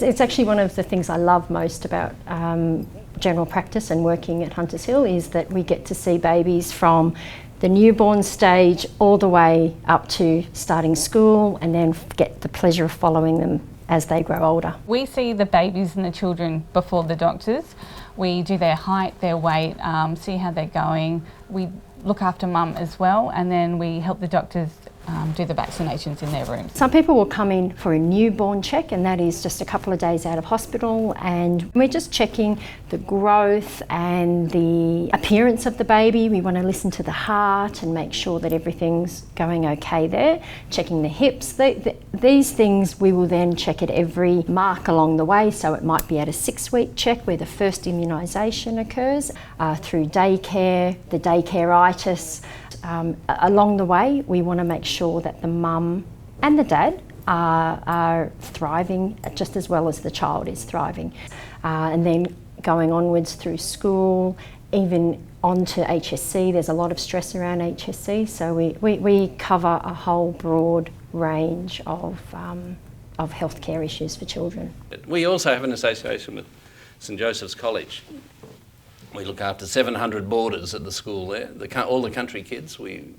It's actually one of the things I love most about general practice and working at Hunters Hill is that we get to see babies from the newborn stage all the way up to starting school, and then get the pleasure of following them as they grow older. We see the babies and the children before the doctors. We do their height, their weight, see how they're going. We look after mum as well, and then we help the doctors do the vaccinations in their rooms. Some people will come in for a newborn check, and that is just a couple of days out of hospital, and we're just checking the growth and the appearance of the baby. We want to listen to the heart and make sure that everything's going okay there, checking the hips. These things we will then check at every mark along the way, so it might be at a 6-week check where the first immunisation occurs, through daycare, the daycare-itis. Along the way, we want to make sure that the mum and the dad are thriving just as well as the child is thriving. And then going onwards through school, even onto HSC, there's a lot of stress around HSC, so we cover a whole broad range of healthcare issues for children. We also have an association with St Joseph's College. We look after 700 boarders at the school there. All the country kids, we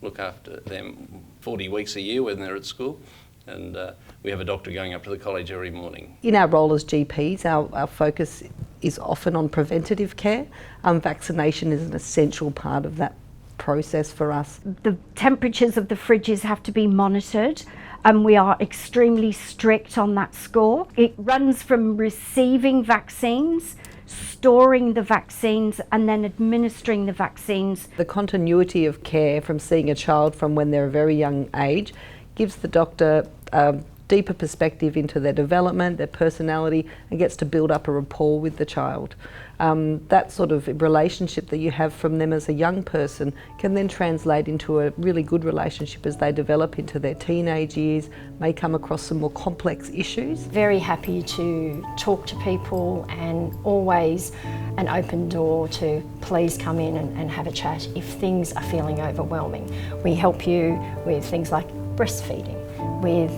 look after them 40 weeks a year when they're at school, and we have a doctor going up to the college every morning. In our role as GPs, our focus is often on preventative care. Vaccination is an essential part of that process for us. The temperatures of the fridges have to be monitored, and we are extremely strict on that score. It runs from receiving vaccines, storing the vaccines, and then administering the vaccines. The continuity of care from seeing a child from when they're a very young age gives the doctor a deeper perspective into their development, their personality, and gets to build up a rapport with the child. That sort of relationship that you have from them as a young person can then translate into a really good relationship as they develop into their teenage years, may come across some more complex issues. Very happy to talk to people, and always an open door to please come in and have a chat if things are feeling overwhelming. We help you with things like breastfeeding, with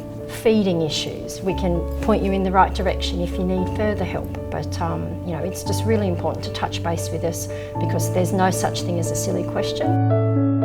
feeding issues. We can point you in the right direction if you need further help, but it's just really important to touch base with us, because there's no such thing as a silly question.